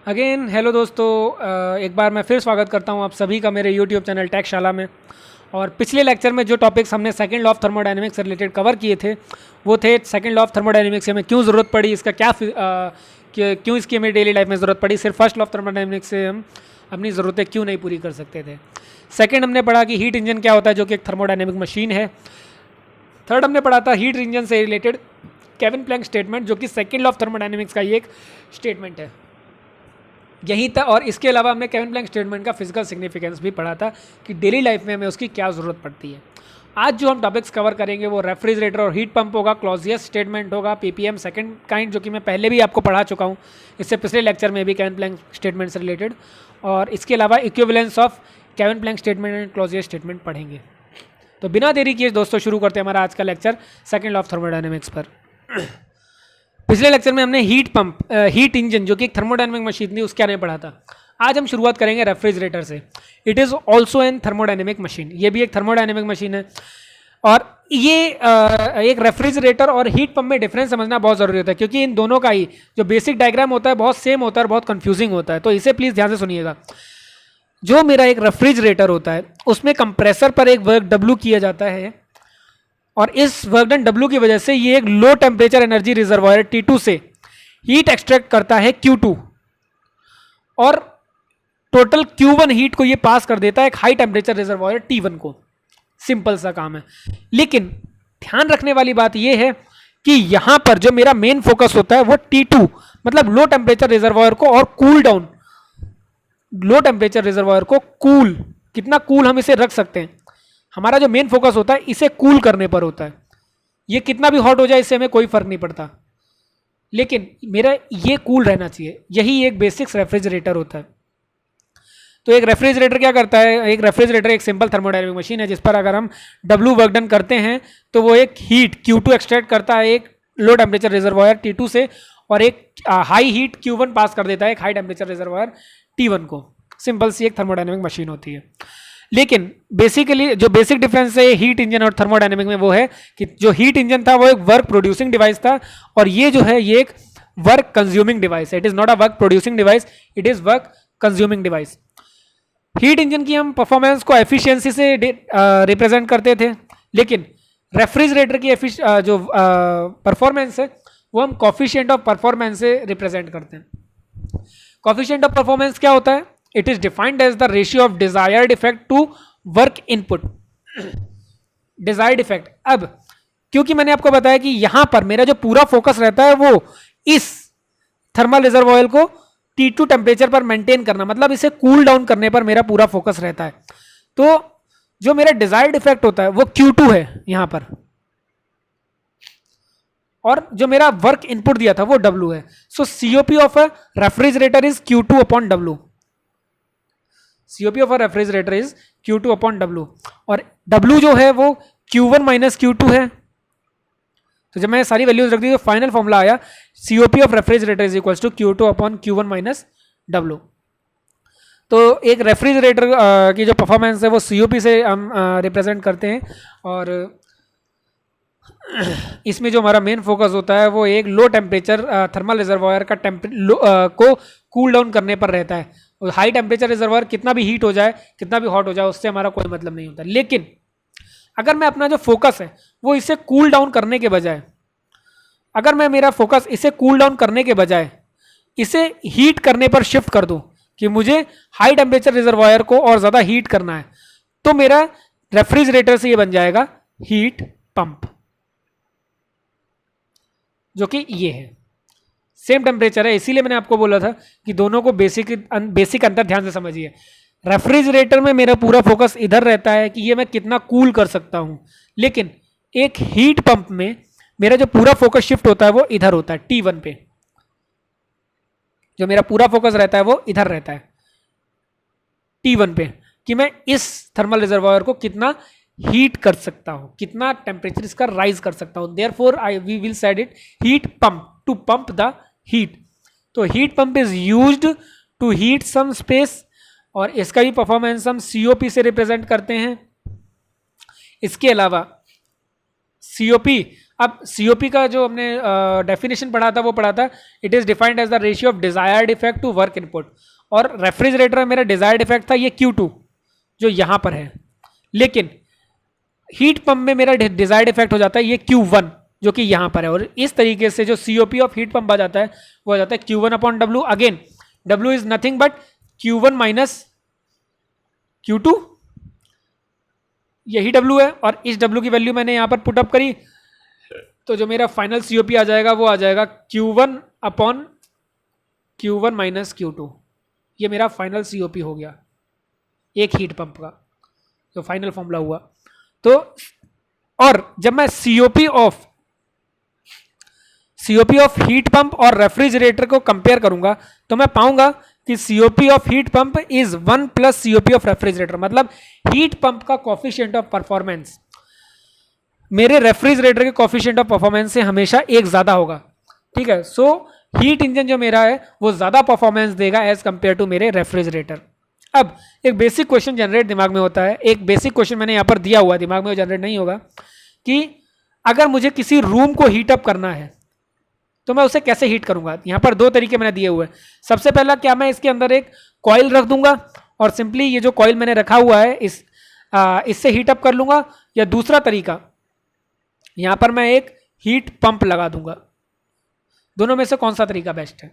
Again hello दोस्तों, एक बार मैं फिर स्वागत करता हूं आप सभी का मेरे यूट्यूब चैनल टेकशाला में। और पिछले लेक्चर में जो टॉपिक्स हमने सेकंड लॉ ऑफ थर्मोडायनेमिक्स से रिलेटेड कवर किए थे वो थे सेकंड लॉ ऑफ थर्मोडायनेमिक्स हमें क्यों ज़रूरत पड़ी, इसका क्यों इसकी हमें डेली लाइफ में ज़रूरत पड़ी, सिर्फ फर्स्ट लॉ ऑफ थर्मोडायनेमिक्स से हम अपनी ज़रूरतें क्यों नहीं पूरी कर सकते थे। सेकेंड हमने पढ़ा कि हीट इंजन क्या होता है जो कि एक थर्मोडायनेमिक मशीन है। थर्ड हमने पढ़ा था हीट इंजन से रिलेटेड केविन प्लैंक स्टेटमेंट जो कि सेकंड लॉ ऑफ थर्मोडायनेमिक्स का ही एक स्टेटमेंट है। यही था, और इसके अलावा हमने केविन प्लैंक स्टेटमेंट का फिजिकल सिग्निफिकेंस भी पढ़ा था कि डेली लाइफ में हमें उसकी क्या ज़रूरत पड़ती है। आज जो हम टॉपिक्स कवर करेंगे वो रेफ्रिजरेटर और हीट पंप होगा, क्लॉजियस स्टेटमेंट होगा, पीपीएम सेकंड काइंड जो कि मैं पहले भी आपको पढ़ा चुका हूँ इससे पिछले लेक्चर में भी केविन प्लैंक स्टेटमेंट से रिलेटेड, और इसके अलावा equivalence of Kelvin Planck statement and Clausius statement पढ़ेंगे। तो बिना देरी किए दोस्तों शुरू करते हैं हमारा आज का lecture second law of thermodynamics पर। पिछले लेक्चर में हमने हीट पंप, हीट इंजन जो कि एक थर्मोडायनेमिक मशीन थी उसके बारे में पढ़ा था। आज हम शुरुआत करेंगे रेफ्रिजरेटर से। It is also an thermodynamic machine, ये भी एक थर्मोडायनेमिक मशीन है। और ये एक रेफ्रिजरेटर और हीट पंप में डिफरेंस समझना बहुत ज़रूरी होता है क्योंकि इन दोनों का ही जो बेसिक डायग्राम होता है बहुत सेम होता है और बहुत कंफ्यूजिंग होता है। तो इसे प्लीज़ ध्यान से सुनिएगा। जो मेरा एक रेफ्रिजरेटर होता है उसमें कंप्रेसर पर एक वर्क डब्ल्यू किया जाता है और इस वर्क डन डब्ल्यू की वजह से ये एक low temperature energy reservoir T2 से हीट एक्सट्रैक्ट करता है Q2 और टोटल Q1 हीट को ये पास कर देता है एक हाई टेम्परेचर रिजर्वायर T1 को। सिंपल सा काम है, लेकिन ध्यान रखने वाली बात ये है कि यहां पर जो मेरा मेन फोकस होता है वो T2 मतलब लो टेम्परेचर रिजर्वायर को और cool down, low temperature reservoir को कूल, कितना कूल हम इसे रख सकते हैं, हमारा जो मेन फोकस होता है इसे कूल करने पर होता है। ये कितना भी हॉट हो जाए इससे हमें कोई फर्क नहीं पड़ता, लेकिन मेरा ये कूल रहना चाहिए। यही एक बेसिक्स रेफ्रिजरेटर होता है। तो एक रेफ्रिजरेटर क्या करता है, एक रेफ्रिजरेटर एक सिंपल थर्मोडायनेमिक मशीन है जिस पर अगर हम डब्ल्यू वर्क डन करते हैं तो वो एक हीट Q2 एक्सट्रैक्ट करता है एक लो टेम्परेचर रिजर्वायर T2 से और एक हाई हीट Q1 पास कर देता है एक हाई टेम्परेचर रिजर्वायर T1 को। सिंपल सी एक थर्मोडायनेमिक मशीन होती है। लेकिन बेसिकली जो बेसिक डिफरेंस है हीट इंजन और थर्मोडायनेमिक में वो है कि जो हीट इंजन था वो एक वर्क प्रोड्यूसिंग डिवाइस था और ये जो है ये एक वर्क कंज्यूमिंग डिवाइस है। It is not a work producing device, it is work consuming device. Heat engine की हम परफॉर्मेंस को एफिशिएंसी से रिप्रेजेंट करते थे, लेकिन रेफ्रिजरेटर की जो परफॉर्मेंस है वो हम कॉफिशिएंट ऑफ परफॉर्मेंस से रिप्रेजेंट करते हैं। कॉफिशिएंट ऑफ परफॉर्मेंस क्या होता है? It is defined as the ratio of desired effect to work input. Desired effect, अब क्योंकि मैंने आपको बताया कि यहां पर मेरा जो पूरा फोकस रहता है वो इस थर्मल रिजर्वॉयर को T2 टेम्परेचर पर मेंटेन करना, मतलब इसे कूल डाउन करने पर मेरा पूरा फोकस रहता है। तो जो मेरा डिजायर्ड इफेक्ट होता है वो Q2 है यहां पर, और जो मेरा वर्क इनपुट दिया था वो W है। सो COP of a refrigerator is Q2 upon W। COP of a refrigerator is Q2 upon W, और W जो है वो Q1 माइनस Q2 है। तो जब मैं सारी वैल्यूज रख दी तो फाइनल फॉर्मूला आया COP of refrigerator is equals to Q2 upon Q1 minus W। तो एक रेफ्रिजरेटर की जो परफॉर्मेंस है वो COP से हम रिप्रेजेंट करते हैं, और इसमें जो हमारा मेन फोकस होता है वो एक लो टेम्परेचर थर्मल रिजर्वायर का को कूल डाउन करने पर रहता है। हाई टेम्परेचर रिजर्वायर कितना भी हीट हो जाए, कितना भी हॉट हो जाए, उससे हमारा कोई मतलब नहीं होता। लेकिन अगर मैं अपना जो फोकस है वो इसे कूल डाउन करने के बजाय, अगर मैं मेरा फोकस इसे कूल डाउन करने के बजाय इसे हीट करने पर शिफ्ट कर दूं कि मुझे हाई टेम्परेचर रिजर्वायर को और ज्यादा हीट करना है, तो मेरा रेफ्रिजरेटर से ये बन जाएगा हीट पंप, जो कि ये है। सेम टेम्परेचर है, इसीलिए मैंने आपको बोला था कि दोनों को बेसिक अंतर ध्यान से समझिए। रेफ्रिजरेटर में मेरा पूरा फोकस इधर रहता है कि ये मैं कितना कूल कर सकता हूं, लेकिन एक हीट पंप में मेरा जो पूरा फोकस शिफ्ट होता है वो इधर होता है T1 पे। जो मेरा पूरा फोकस रहता है वो इधर रहता है T1 पे, कि मैं इस थर्मल रिजर्वायर को कितना हीट कर सकता हूं, कितना टेम्परेचर इसका राइज कर सकता हूं। Therefore we will said it heat pump, to pump the heat. तो heat pump is used to heat some space, और इसका भी परफॉर्मेंस हम COP से रिप्रेजेंट करते हैं। इसके अलावा COP अब COP का जो हमने डेफिनेशन पढ़ा था वो पढ़ा था, it is defined as the ratio of desired effect to work input, और रेफ्रिजरेटर में मेरा डिजायर्ड इफेक्ट था ये Q2 जो यहां पर है, लेकिन हीट पंप में मेरा डिजायर्ड इफेक्ट हो जाता है ये Q1 जो कि यहां पर है, और इस तरीके से जो COP ऑफ हीट पंप आ जाता है वो आ जाता है Q1/W। Again W is nothing but Q1 minus Q2, यही W है, और इस W की वैल्यू मैंने यहां पर पुटअप करी, तो जो मेरा फाइनल COP आ जाएगा वो आ जाएगा Q1 माइनस Q2। ये मेरा फाइनल COP हो गया एक हीट पंप का जो फाइनल फॉर्मूला हुआ। तो और जब मैं COP ऑफ हीट पंप और रेफ्रिजरेटर को कंपेयर करूंगा तो मैं पाऊंगा कि COP of heat pump is 1 plus COP of refrigerator, मतलब हीट पंप का कॉफिशिएंट ऑफ परफॉर्मेंस मेरे रेफ्रिजरेटर के कॉफिशिएंट ऑफ परफॉर्मेंस से हमेशा एक ज्यादा होगा, ठीक है। सो हीट इंजन जो मेरा है वो ज्यादा परफॉर्मेंस देगा एज कंपेयर टू मेरे रेफ्रिजरेटर। अब एक बेसिक क्वेश्चन जनरेट दिमाग में होता है, एक बेसिक क्वेश्चन मैंने यहाँ पर दिया हुआ, दिमाग में जनरेट नहीं होगा, कि अगर मुझे किसी रूम को हीट अप करना है तो मैं उसे कैसे हीट करूंगा। यहाँ पर दो तरीके मैंने दिए हुए हैं। सबसे पहला, क्या मैं इसके अंदर एक कॉइल रख दूंगा और सिंपली ये जो कॉइल मैंने रखा हुआ है इससे हीट अप कर लूंगा, या दूसरा तरीका यहाँ पर मैं एक हीट पंप लगा दूंगा। दोनों में से कौन सा तरीका बेस्ट है?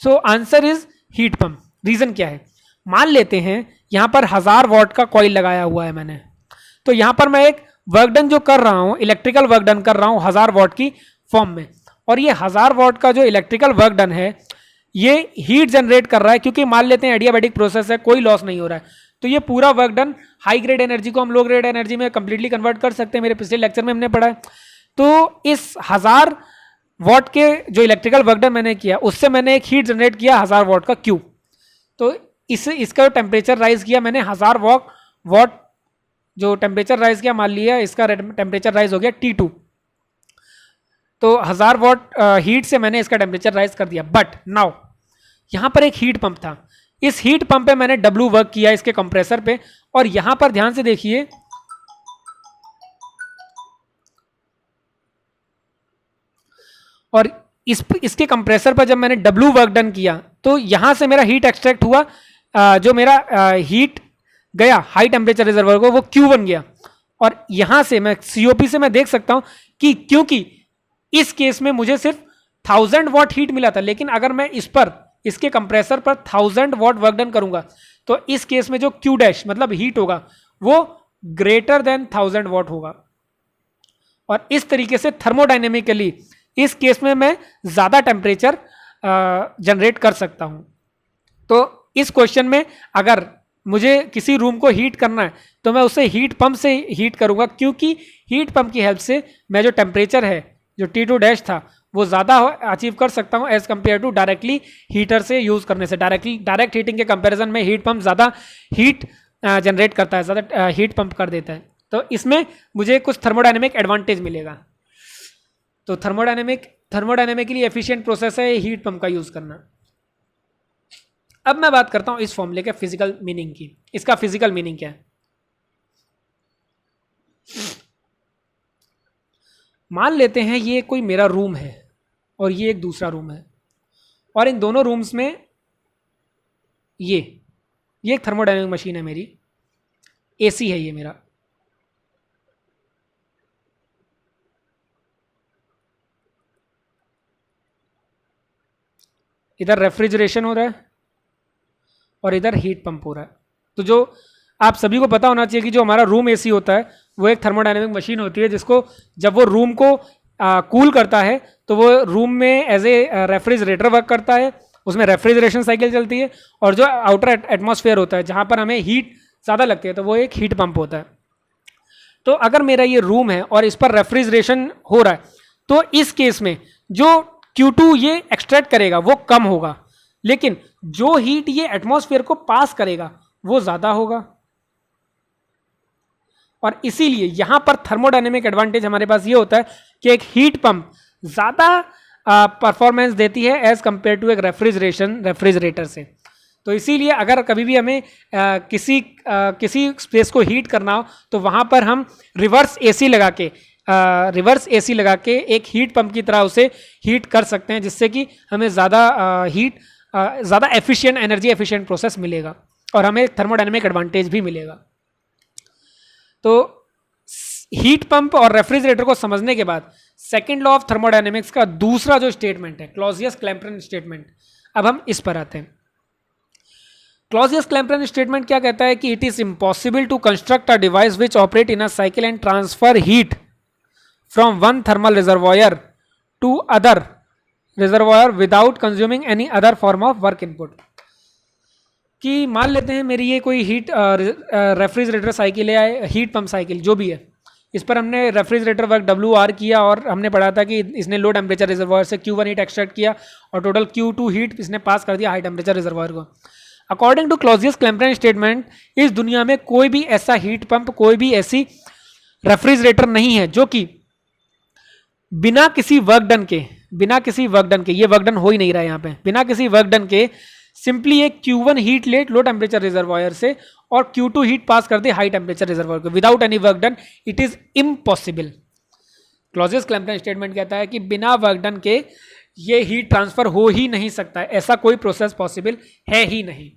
So answer is heat pump. Reason क्या है? मान लेते हैं यहां पर 1000 वॉट का कॉइल लगाया हुआ है मैंने, तो यहां पर मैं एक वर्क डन जो कर रहा हूं, इलेक्ट्रिकल वर्क डन कर रहा हूं 1000 वॉट की फॉर्म में, और ये 1000 वॉट का जो इलेक्ट्रिकल वर्क डन है ये हीट जनरेट कर रहा है, क्योंकि मान लेते हैं एडियाबैटिक प्रोसेस है, कोई लॉस नहीं हो रहा है, तो ये पूरा work done high grade energy को हम लो ग्रेड एनर्जी में कंप्लीटली कन्वर्ट कर सकते हैं। मेरे पिछले लेक्चर में हमने पढ़ा है। तो इस 1000 वॉट के जो इलेक्ट्रिकल वर्क डन मैंने किया उससे मैंने एक हीट जनरेट किया 1000 वॉट का Q, तो इसका टेम्परेचर राइज किया मैंने 1000 वॉट जो टेम्परेचर राइज किया, मान लिया इसका टेम्परेचर राइज हो गया T2, तो 1000 वॉट हीट से मैंने इसका टेम्परेचर राइज कर दिया। बट नाउ यहां पर एक हीट पंप था, इस हीट पंप पे मैंने W वर्क किया इसके कंप्रेसर पे, और यहां पर ध्यान से देखिए और इसके कंप्रेसर पर जब मैंने W वर्क डन किया तो यहां से मेरा हीट एक्सट्रैक्ट हुआ, जो मेरा हीट गया हाई टेम्परेचर रिजर्वर को वो Q बन गया, और यहां से मैं COP से मैं देख सकता हूं कि क्योंकि इस केस में मुझे सिर्फ 1000 वॉट हीट मिला था, लेकिन अगर मैं इसके कंप्रेसर पर 1000 वॉट वर्क डन करूंगा तो इस केस में जो Q डैश मतलब हीट होगा वो ग्रेटर देन 1000 वॉट होगा, और इस तरीके से थर्मोडायनेमिकली इस केस में मैं ज्यादा टेम्परेचर जनरेट कर सकता हूं। तो इस क्वेश्चन में अगर मुझे किसी रूम को हीट करना है तो मैं उसे हीट पंप से हीट करूंगा, क्योंकि हीट पंप की हेल्प से मैं जो टेम्परेचर है जो T2 डैश था वो ज्यादा अचीव कर सकता हूं as compare to directly heater से यूज करने से। डायरेक्ट हीटिंग के कंपैरिजन में हीट पंप ज्यादा हीट जनरेट करता है, ज्यादा हीट पंप कर देता है, तो इसमें मुझे कुछ थर्मोडायनेमिक एडवांटेज मिलेगा। तो थर्मोडायनेमिकली एफिशिएंट प्रोसेस है हीट पंप का यूज करना। अब मैं बात करता हूं इस फॉर्मूले के फिजिकल मीनिंग की। इसका फिजिकल मीनिंग क्या है? मान लेते हैं ये कोई मेरा रूम है और ये एक दूसरा रूम है, और इन दोनों रूम्स में ये एक थर्मोडायनेमिक मशीन है मेरी, AC है ये मेरा, इधर रेफ्रिजरेशन हो रहा है और इधर हीट पंप हो रहा है। तो जो आप सभी को पता होना चाहिए कि जो हमारा रूम AC होता है वो एक थर्मोडायनेमिक मशीन होती है, जिसको जब वो रूम को कूल करता है तो वो रूम में एज ए रेफ्रिजरेटर वर्क करता है, उसमें रेफ्रिजरेशन साइकिल चलती है, और जो आउटर एटमॉस्फेयर होता है जहाँ पर हमें हीट ज़्यादा लगती है तो वो एक हीट पंप होता है। तो अगर मेरा ये रूम है और इस पर रेफ्रिजरेशन हो रहा है तो इस केस में जो Q2 ये एक्सट्रैक्ट करेगा वो कम होगा, लेकिन जो हीट ये एटमॉस्फेयर को पास करेगा वो ज़्यादा होगा, और इसीलिए यहां पर थर्मोडायनेमिक एडवांटेज हमारे पास ये होता है कि एक हीट पंप ज़्यादा परफॉर्मेंस देती है एज कंपेयर टू एक रेफ्रिजरेटर से। तो इसीलिए अगर कभी भी हमें किसी स्पेस को हीट करना हो तो वहां पर हम रिवर्स AC लगा के रिवर्स एसी लगा के एक हीट पंप की तरह उसे हीट कर सकते हैं, जिससे कि हमें ज़्यादा एफिशिएंट, एनर्जी एफिशिएंट प्रोसेस मिलेगा और हमें थर्मोडायनेमिक एडवांटेज भी मिलेगा। तो हीट पंप और रेफ्रिजरेटर को समझने के बाद सेकेंड लॉ ऑफ थर्मोडायनेमिक्स का दूसरा जो स्टेटमेंट है, क्लॉजियस-क्लैम्पटन स्टेटमेंट, अब हम इस पर आते हैं। क्लॉजियस-क्लैम्पटन स्टेटमेंट क्या कहता है कि it is impossible to construct a device which operate in a cycle and transfer heat from one thermal reservoir to other reservoir without consuming any other form of work input. कि मान लेते हैं मेरी ये कोई रेफ्रिजरेटर साइकिल है या heat pump cycle जो भी है, इस पर हमने रेफ्रिजरेटर वर्क WR किया और हमने पढ़ा था कि इसने लो टेम्परेचर रिजर्वॉयर से Q1 हीट एक्सट्रैक्ट किया और टोटल Q2 हीट इसने पास कर दिया हाई टेम्परेचर रिजर्वॉयर को। अकॉर्डिंग टू क्लॉजियस-क्लैम्पटन स्टेटमेंट, इस दुनिया में कोई भी ऐसा हीट पंप, कोई भी ऐसी रेफ्रिजरेटर नहीं है जो कि बिना किसी वर्क डन के, ये वर्क डन हो ही नहीं रहा है यहाँ पे, बिना किसी वर्क डन के सिंपली एक Q1 हीट ले लो टेम्परेचर रिजर्वॉयर से और Q2 हीट पास कर दे हाई टेम्परेचर रिजर्वॉयर को without any work done, it is impossible. Clausius Clampton statement कहता है कि बिना वर्क डन के ये हीट ट्रांसफर हो ही नहीं सकता है, ऐसा कोई प्रोसेस पॉसिबल है ही नहीं।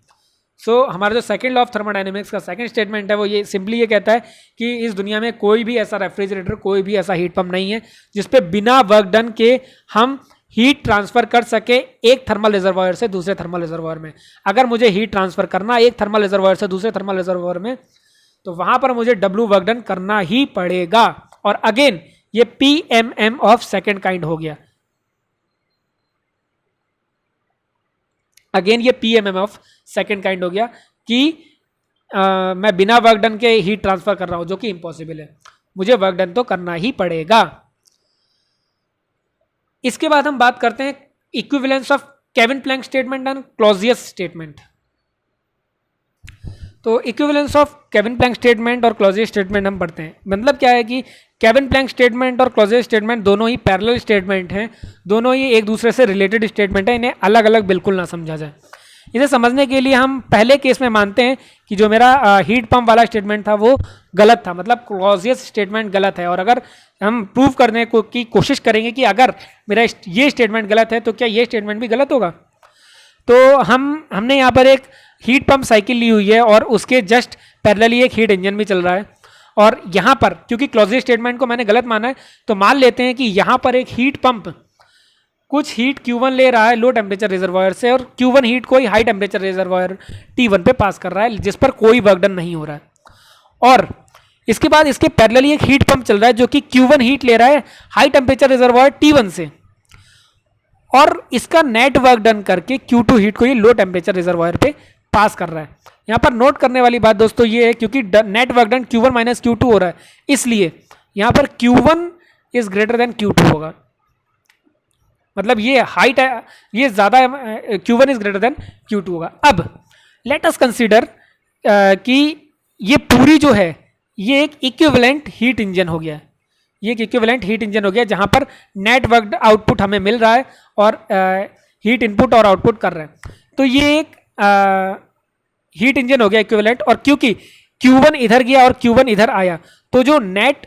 हमारा जो सेकंड लॉ ऑफ थर्मोडायनेमिक्स का सेकंड स्टेटमेंट है वो ये सिंपली ये कहता है कि इस दुनिया में कोई भी ऐसा रेफ्रिजरेटर, कोई भी ऐसा हीट पंप नहीं है जिसपे बिना वर्क डन के हम हीट ट्रांसफर कर सके एक थर्मल रिजर्वॉयर से दूसरे थर्मल रिजर्वॉयर में। अगर मुझे हीट ट्रांसफर करना एक थर्मल रिजर्वॉयर से दूसरे थर्मल रिजर्वॉयर में, तो वहां पर मुझे W वर्क डन करना ही पड़ेगा। और अगेन ये PMM ऑफ सेकेंड काइंड हो गया, अगेन ये PMM ऑफ सेकेंड काइंड हो गया कि मैं बिना वर्क डन के हीट ट्रांसफर कर रहा हूं जो कि इम्पॉसिबल है, मुझे वर्क डन तो करना ही पड़ेगा। इसके बाद हम बात करते हैं equivalence of Kelvin Planck statement and Clausius statement. तो equivalence of Kelvin Planck statement और क्लॉजियस स्टेटमेंट हम पढ़ते हैं। मतलब क्या है कि केविन प्लैंक स्टेटमेंट और क्लॉजियस स्टेटमेंट दोनों ही पैरेलल स्टेटमेंट हैं, दोनों ही एक दूसरे से रिलेटेड स्टेटमेंट है, इन्हें अलग अलग बिल्कुल ना समझा जाए। इसे समझने के लिए हम पहले केस में मानते हैं कि जो मेरा हीट पंप वाला स्टेटमेंट था वो गलत था, मतलब क्लॉजियस स्टेटमेंट गलत है। और अगर हम प्रूव करने की कोशिश करेंगे कि अगर मेरा ये स्टेटमेंट गलत है तो क्या ये स्टेटमेंट भी गलत होगा, तो हमने यहाँ पर एक हीट पंप साइकिल ली हुई है और उसके जस्ट पैरेलली एक हीट इंजन भी चल रहा है। और यहाँ पर क्योंकि क्लॉजियस स्टेटमेंट को मैंने गलत माना है, तो मान लेते हैं कि यहाँ पर एक हीट पंप कुछ हीट Q1 ले रहा है लो टेम्परेचर रिजर्वॉयर से और Q1 हीट कोई हाई टेम्परेचर रिजर्वॉयर T1 पे पास कर रहा है जिस पर कोई वर्क डन नहीं हो रहा है। और इसके बाद इसके पैरेलली एक हीट पंप चल रहा है जो कि Q1 हीट ले रहा है हाई टेम्परेचर रिजर्वॉयर T1 से, और इसका नेट वर्क डन करके Q2 हीट को ये लो टेम्परेचर रिजर्वॉयर पे पास कर रहा है। यहाँ पर नोट करने वाली बात दोस्तों ये है क्योंकि net work done Q1 minus Q2 हो रहा है, इसलिए यहाँ पर Q1 is greater than Q2 होगा। मतलब ये ज्यादा Q1 is greater than Q2 होगा। अब लेट अस कंसीडर कि ये पूरी जो है ये एक इक्विवेलेंट हीट इंजन हो गया, ये एक इक्विवेलेंट हीट इंजन हो गया जहां पर नेट वर्क आउटपुट हमें मिल रहा है और हीट इनपुट और आउटपुट कर रहे हैं। तो ये एक हीट इंजन हो गया इक्विवेलेंट, और क्योंकि Q1 इधर गया और Q1 इधर आया तो जो नेट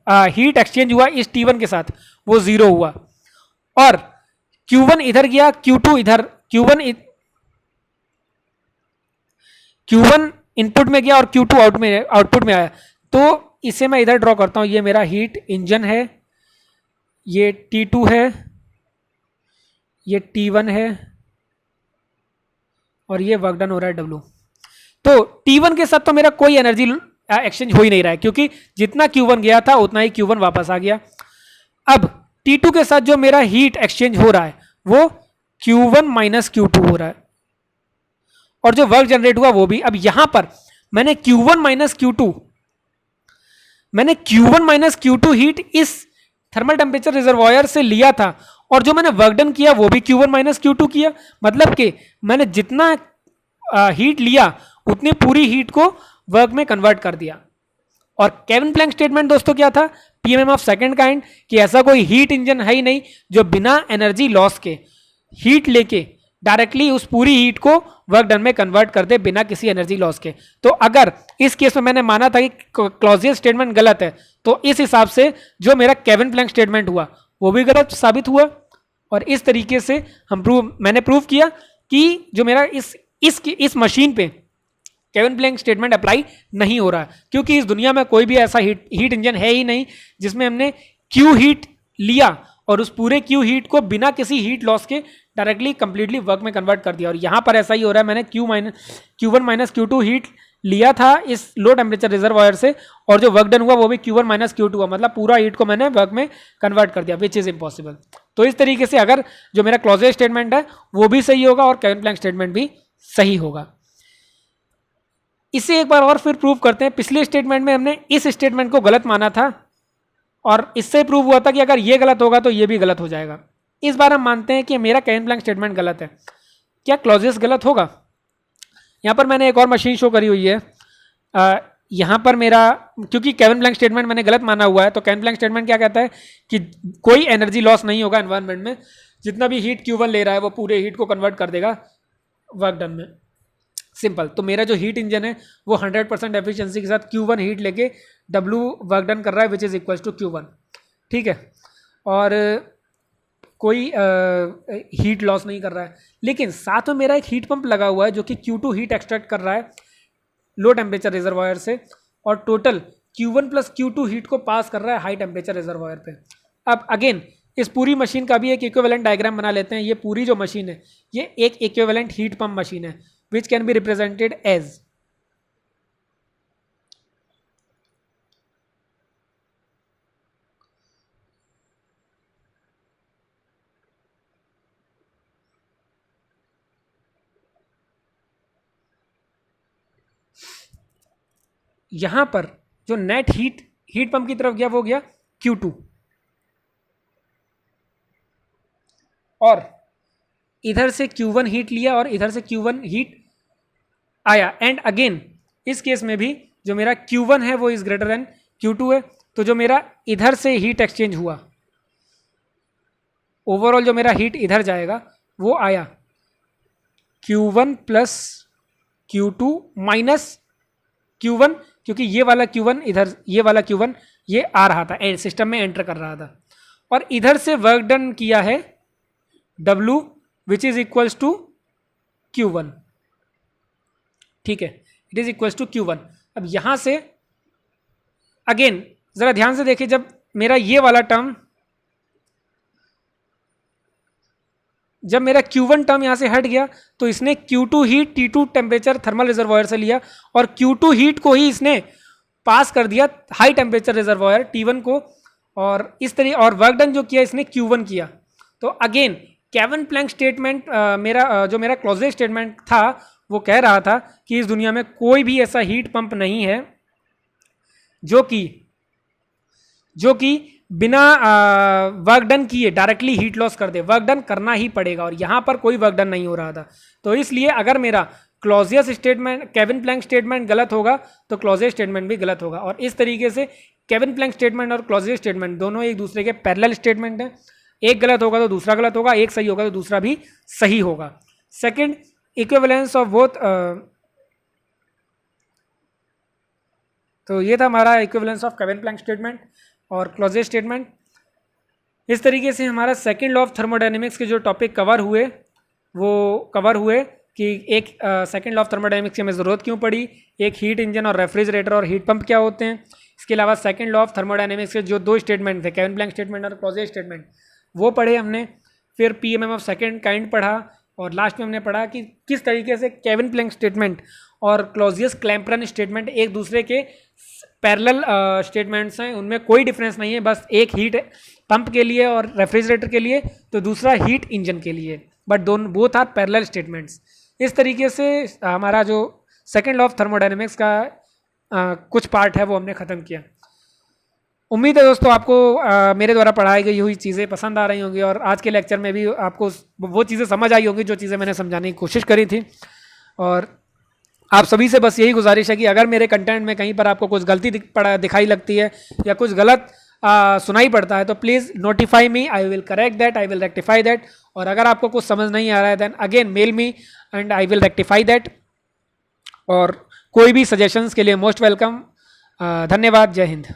हीट एक्सचेंज हुआ इस T1 के साथ वो 0 हुआ, और Q1 इधर गया Q2 इधर, Q1 इनपुट में गया और Q2 आउटपुट में आया। तो इसे मैं इधर ड्रॉ करता हूं, ये मेरा हीट इंजन है, ये T2 है, ये T1 है और ये वर्क डन हो रहा है W। तो T1 के साथ तो मेरा कोई एनर्जी एक्सचेंज हो ही नहीं रहा है क्योंकि जितना Q1 गया था उतना ही Q1 वापस आ गया। अब T2 के साथ जो मेरा हीट एक्सचेंज हो रहा है वो Q1 माइनस Q2 हो रहा है, और जो वर्क जनरेट हुआ वो भी। अब यहां पर मैंने Q1 माइनस Q2 हीट इस थर्मल टेम्परेचर रिजर्वॉयर से लिया था, और जो मैंने वर्क डन किया वो भी Q1 माइनस Q2 किया। मतलब कि मैंने जितना हीट लिया उतनी पूरी हीट को वर्क में कन्वर्ट कर दिया। और केविन प्लैंक स्टेटमेंट दोस्तों क्या था, PMM ऑफ सेकंड काइंड, कि ऐसा कोई हीट इंजन है ही नहीं जो बिना एनर्जी लॉस के हीट लेके डायरेक्टली उस पूरी हीट को वर्क डन में कन्वर्ट कर दे बिना किसी एनर्जी लॉस के। तो अगर इस केस में मैंने माना था कि क्लॉजियस स्टेटमेंट गलत है, तो इस हिसाब से जो मेरा केविन प्लैंक स्टेटमेंट हुआ वो भी गलत साबित हुआ। और इस तरीके से मैंने प्रूव किया कि जो मेरा इस मशीन पे केविन प्लैंक स्टेटमेंट अप्लाई नहीं हो रहा, क्योंकि इस दुनिया में कोई भी ऐसा हीट इंजन है ही नहीं जिसमें हमने क्यू हीट लिया और उस पूरे क्यू हीट को बिना किसी हीट लॉस के डायरेक्टली कंप्लीटली वर्क में कन्वर्ट कर दिया। और यहाँ पर ऐसा ही हो रहा है, मैंने Q1 माइनस Q2 हीट लिया था इस लो टेम्परेचर रिजर्वायर से, और जो वर्क डन हुआ वो भी Q1 माइनस Q2 हुआ, मतलब पूरा हीट को मैंने वर्क में कन्वर्ट कर दिया, विच इज इम्पॉसिबल। तो इस तरीके से अगर जो मेरा क्लॉजियस स्टेटमेंट है वो भी सही होगा और केविन प्लैंक स्टेटमेंट भी सही होगा। इसे एक बार और फिर प्रूव करते हैं। पिछले स्टेटमेंट में हमने इस स्टेटमेंट को गलत माना था और इससे प्रूव हुआ था कि अगर ये गलत होगा तो ये भी गलत हो जाएगा। इस बार हम मानते हैं कि मेरा केविन प्लैंक स्टेटमेंट गलत है, क्या क्लॉजियस गलत होगा? यहाँ पर मैंने एक और मशीन शो करी हुई है। यहाँ पर मेरा, क्योंकि केविन प्लैंक स्टेटमेंट मैंने गलत माना हुआ है, तो केविन प्लैंक स्टेटमेंट क्या कहता है कि कोई एनर्जी लॉस नहीं होगा एनवायरनमेंट में, जितना भी हीट Q1 ले रहा है वो पूरे हीट को कन्वर्ट कर देगा वर्क डन में। सिंपल। तो मेरा जो हीट इंजन है वो 100% एफिशिएंसी के साथ Q1 हीट लेके W वर्क डन कर रहा है, विच इज इक्वल्स टू Q1। ठीक है, और कोई हीट लॉस नहीं कर रहा है। लेकिन साथ में मेरा एक हीट पंप लगा हुआ है जो कि Q2 हीट एक्सट्रैक्ट कर रहा है लो टेम्परेचर रिजर्वायर से, और total Q1 plus Q2 heat को पास कर रहा है हाई टेम्परेचर रिजर्वायर पे। अब अगेन इस पूरी मशीन का भी एक इक्विवेलेंट डायग्राम बना लेते हैं। ये पूरी जो मशीन है ये एक इक्विवेलेंट हीट पंप मशीन है, which can be represented as यहां पर जो नेट हीट पंप की तरफ गया वो गया Q2, और इधर से Q1 हीट लिया और इधर से Q1 हीट आया। एंड अगेन इस केस में भी जो मेरा Q1 है वो इज ग्रेटर देन Q2 है, तो जो मेरा इधर से हीट एक्सचेंज हुआ, ओवरऑल जो मेरा हीट इधर जाएगा वो आया Q1 plus Q2 minus Q1, क्योंकि ये वाला Q1 इधर, ये वाला Q1 ये आ रहा था, सिस्टम में एंटर कर रहा था, और इधर से वर्क डन किया है W which is equals to Q1। ठीक है, it is equals to Q1। अब यहां से अगेन जरा ध्यान से देखिए, जब मेरा ये वाला टर्म, जब मेरा Q1 टर्म यहां से हट गया तो इसने Q2 heat T2 temperature thermal reservoir से लिया और Q2 हीट को ही इसने पास कर दिया हाई टेम्परेचर रिजर्वायर T1 को, और इस तरह, और वर्क डन जो किया इसने Q1 किया। तो अगेन केविन प्लैंक स्टेटमेंट जो मेरा क्लॉजियस स्टेटमेंट था वो कह रहा था कि इस दुनिया में कोई भी ऐसा हीट पंप नहीं है जो कि बिना वर्क डन किए डायरेक्टली हीट लॉस कर दे। वर्क डन करना ही पड़ेगा, और यहां पर कोई वर्क डन नहीं हो रहा था। तो इसलिए अगर मेरा Clausius statement, Kevin Planck statement गलत होगा तो क्लॉजियस स्टेटमेंट भी गलत होगा। और इस तरीके से केविन प्लैंक स्टेटमेंट और क्लॉजियस स्टेटमेंट दोनों एक दूसरे के पैरेलल स्टेटमेंट हैं। एक गलत होगा तो दूसरा गलत होगा, एक सही होगा तो दूसरा भी सही होगा। सेकेंड, इक्विवेलेंस ऑफ बोथ, तो ये था हमारा equivalence of Kelvin Planck statement और क्लॉजियस स्टेटमेंट। इस तरीके से हमारा सेकेंड लॉ ऑफ थर्मोडायनेमिक्स के जो टॉपिक कवर हुए वो कवर हुए कि एक सेकेंड लॉ ऑफ थर्मोडायनेमिक्स की हमें ज़रूरत क्यों पड़ी, एक हीट इंजन और रेफ्रिजरेटर और हीट पंप क्या होते हैं। इसके अलावा सेकेंड लॉ ऑफ थर्मोडायनेमिक्स के जो दो स्टेटमेंट थे, केविन प्लैंक स्टेटमेंट और क्लॉजियस स्टेटमेंट, वो पढ़े हमने। फिर पीएमएम ऑफ सेकेंड काइंड पढ़ा, और लास्ट में हमने पढ़ा कि किस तरीके से केविन प्लैंक स्टेटमेंट और क्लॉजियस क्लैम्परन स्टेटमेंट एक दूसरे के पैरेलल स्टेटमेंट्स हैं, उनमें कोई डिफरेंस नहीं है, बस एक हीट पंप के लिए और रेफ्रिजरेटर के लिए तो दूसरा हीट इंजन के लिए, बट दोनों बोथ आर पैरेलल स्टेटमेंट्स। इस तरीके से हमारा जो सेकेंड लॉ ऑफ थर्मोडायनेमिक्स का कुछ पार्ट है वो हमने ख़त्म किया। उम्मीद है दोस्तों आपको मेरे द्वारा पढ़ाई गई हुई चीज़ें पसंद आ रही होंगी, और आज के लेक्चर में भी आपको वो चीज़ें समझ आई होंगी जो चीज़ें मैंने समझाने की कोशिश करी थी। और आप सभी से बस यही गुजारिश है कि अगर मेरे कंटेंट में कहीं पर आपको कुछ गलती दिखाई लगती है या कुछ गलत सुनाई पड़ता है तो please notify me, I will correct that, I will rectify that. और अगर आपको कुछ समझ नहीं आ रहा है then again mail me and I will rectify that. और कोई भी सजेशंस के लिए मोस्ट वेलकम। धन्यवाद। जय हिंद।